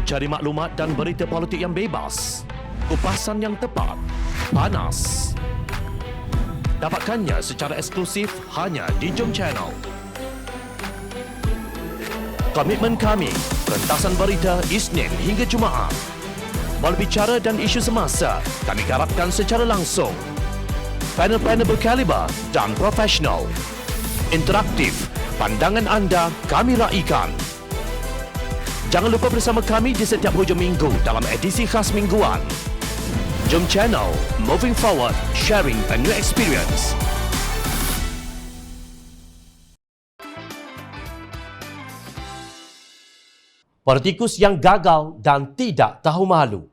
Cari maklumat dan berita politik yang bebas, kupasan yang tepat, panas. Dapatkannya secara eksklusif hanya di Jom Channel. Komitmen kami, pentasan berita Isnin hingga Jumaat. Berbicara dan isu semasa, kami garapkan secara langsung. Panel-panel berkaliber dan profesional. Interaktif, pandangan anda kami raikan. Jangan lupa bersama kami di setiap hujung minggu dalam edisi khas mingguan. Jom Channel, moving forward, sharing a new experience. Politikus yang gagal dan tidak tahu malu.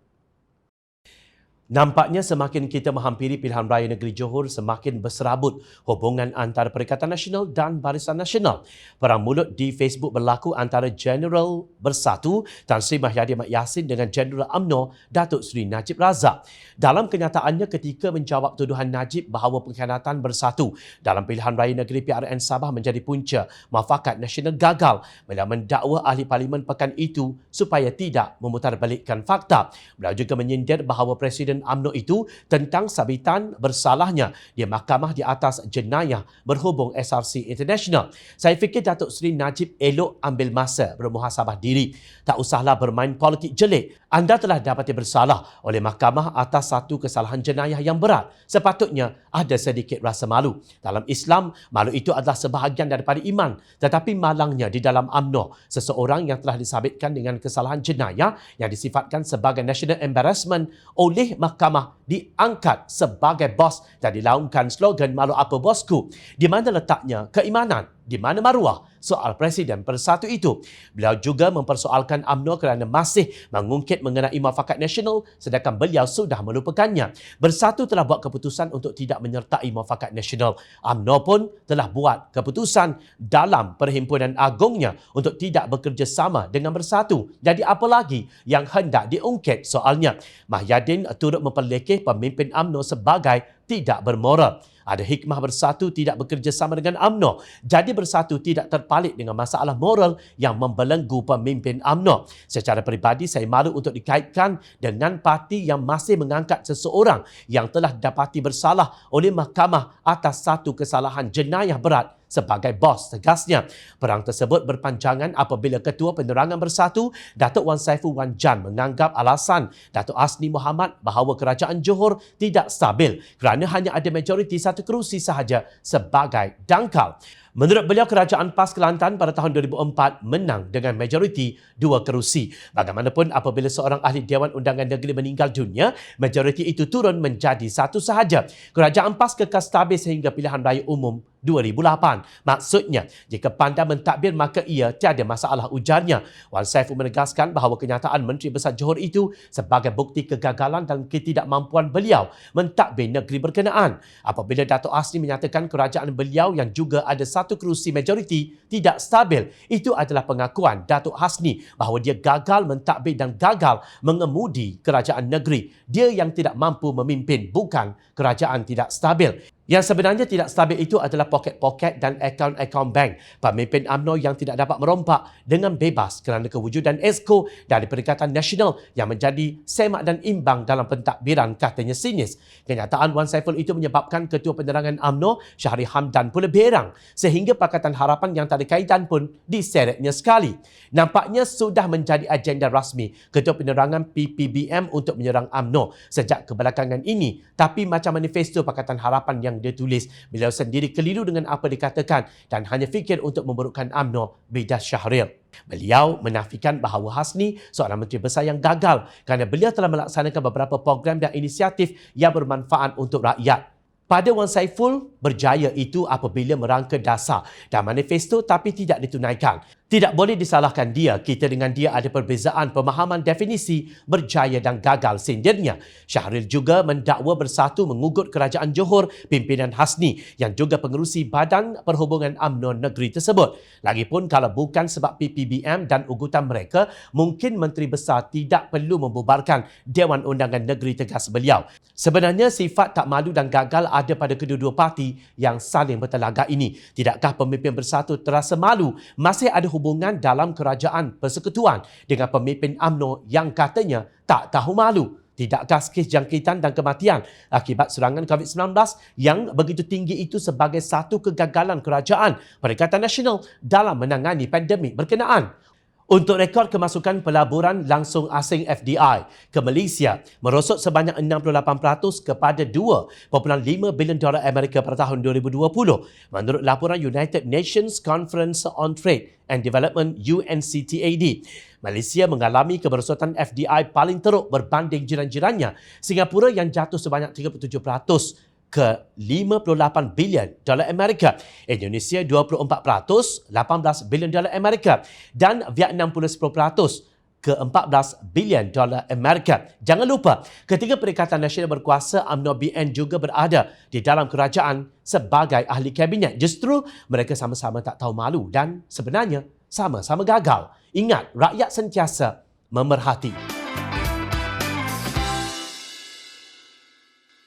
Nampaknya semakin kita menghampiri pilihan raya negeri Johor, semakin berserabut hubungan antara Perikatan Nasional dan Barisan Nasional. Perang mulut di Facebook berlaku antara Jeneral Bersatu Tan Sri Mahyadin Mat Yassin dengan Jeneral UMNO Datuk Seri Najib Razak. Dalam kenyataannya ketika menjawab tuduhan Najib bahawa pengkhianatan Bersatu dalam pilihan raya negeri PRN Sabah menjadi punca muafakat nasional gagal, beliau mendakwa ahli parlimen pekan itu supaya tidak memutarbalikkan fakta. Beliau juga menyindir bahawa Presiden UMNO itu tentang sabitan bersalahnya di mahkamah di atas jenayah berhubung SRC International. Saya fikir Datuk Seri Najib elok ambil masa bermuhasabah diri. Tak usahlah bermain politik jelik. Anda telah dapati bersalah oleh mahkamah atas satu kesalahan jenayah yang berat. Sepatutnya ada sedikit rasa malu. Dalam Islam, malu itu adalah sebahagian daripada iman. Tetapi malangnya di dalam UMNO, seseorang yang telah disabitkan dengan kesalahan jenayah yang disifatkan sebagai national embarrassment oleh mahkamah diangkat sebagai bos dan dilaungkan slogan malu apa bosku. Di mana letaknya keimanan? Di mana maruah soal Presiden Bersatu itu? Beliau juga mempersoalkan UMNO kerana masih mengungkit mengenai muafakat nasional sedangkan beliau sudah melupakannya. Bersatu telah buat keputusan untuk tidak menyertai muafakat nasional. UMNO pun telah buat keputusan dalam Perhimpunan Agungnya untuk tidak bekerjasama dengan Bersatu. Jadi apa lagi yang hendak diungkit soalnya? Mahyadin turut memperlekeh pemimpin UMNO sebagai tidak bermoral. Ada hikmah Bersatu tidak bekerjasama dengan UMNO. Jadi Bersatu tidak terpalit dengan masalah moral yang membelenggu pemimpin UMNO. Secara peribadi, saya malu untuk dikaitkan dengan parti yang masih mengangkat seseorang yang telah dapati bersalah oleh mahkamah atas satu kesalahan jenayah berat sebagai bos, tegasnya. Perang tersebut berpanjangan apabila Ketua Penerangan Bersatu, Datuk Wan Saiful Wan Jan menganggap alasan Datuk Hasni Mohamad bahawa kerajaan Johor tidak stabil kerana hanya ada majoriti satu kerusi sahaja sebagai dangkal. Menurut beliau, kerajaan PAS Kelantan pada tahun 2004 menang dengan majoriti 2 kerusi. Bagaimanapun, apabila seorang ahli Dewan Undangan Negeri meninggal dunia, majoriti itu turun menjadi satu sahaja. Kerajaan PAS kekal stabil sehingga pilihan raya umum 2008. Maksudnya, jika PANDA mentadbir maka ia tiada masalah, ujarnya. Wan Saiful menegaskan bahawa kenyataan Menteri Besar Johor itu sebagai bukti kegagalan dan ketidakmampuan beliau mentadbir negeri berkenaan. Apabila Datuk Hasni menyatakan kerajaan beliau yang juga ada satu kerusi majoriti tidak stabil, itu adalah pengakuan Datuk Hasni bahawa dia gagal mentadbir dan gagal mengemudi kerajaan negeri. Dia yang tidak mampu memimpin, bukan kerajaan tidak stabil. Yang sebenarnya tidak stabil itu adalah poket-poket dan akaun-akaun bank pemimpin UMNO yang tidak dapat merompak dengan bebas kerana kewujudan Exco dari Perikatan Nasional yang menjadi semak dan imbang dalam pentadbiran, katanya sinis. Kenyataan Wan Saiful itu menyebabkan Ketua Penerangan UMNO Syahri Hamdan pula berang sehingga Pakatan Harapan yang tak ada kaitan pun diseretnya sekali. Nampaknya sudah menjadi agenda rasmi Ketua Penerangan PPBM untuk menyerang UMNO sejak kebelakangan ini. Tapi macam manifesto Pakatan Harapan yang dia tulis, beliau sendiri keliru dengan apa dikatakan dan hanya fikir untuk memburukkan UMNO bidah Syahril. Beliau menafikan bahawa Hasni seorang menteri besar yang gagal kerana beliau telah melaksanakan beberapa program dan inisiatif yang bermanfaat untuk rakyat. Pada Wan Saiful, berjaya itu apabila merangka dasar dan manifesto tapi tidak ditunaikan. Tidak boleh disalahkan dia, kita dengan dia ada perbezaan pemahaman definisi berjaya dan gagal, sindirnya. Syahril juga mendakwa Bersatu mengugut kerajaan Johor pimpinan Hasni yang juga pengerusi Badan Perhubungan UMNO negeri tersebut. Lagipun kalau bukan sebab PPBM dan ugutan mereka, mungkin Menteri Besar tidak perlu membubarkan Dewan Undangan Negeri, tegas beliau. Sebenarnya sifat tak malu dan gagal ada pada kedua-dua parti yang saling bertelagak ini. Tidakkah pemimpin Bersatu terasa malu masih ada hubungan dalam kerajaan persekutuan dengan pemimpin UMNO yang katanya tak tahu malu. Tidakkah kes jangkitan dan kematian akibat serangan COVID-19 yang begitu tinggi itu sebagai satu kegagalan kerajaan Perikatan Nasional dalam menangani pandemik berkenaan? Untuk rekod kemasukan pelaburan langsung asing FDI ke Malaysia merosot sebanyak 68% kepada $2.5 bilion Amerika pada tahun 2020 menurut laporan United Nations Conference on Trade and Development UNCTAD. Malaysia mengalami kemerosotan FDI paling teruk berbanding jiran-jirannya, Singapura yang jatuh sebanyak 37% ke $58 bilion Amerika, Indonesia 24%, $18 bilion Amerika dan Vietnam pula 10% ke $14 bilion Amerika. Jangan lupa, ketiga Perikatan Nasional berkuasa UMNO BN juga berada di dalam kerajaan sebagai ahli kabinet. Justru mereka sama-sama tak tahu malu dan sebenarnya sama-sama gagal. Ingat, rakyat sentiasa memerhati.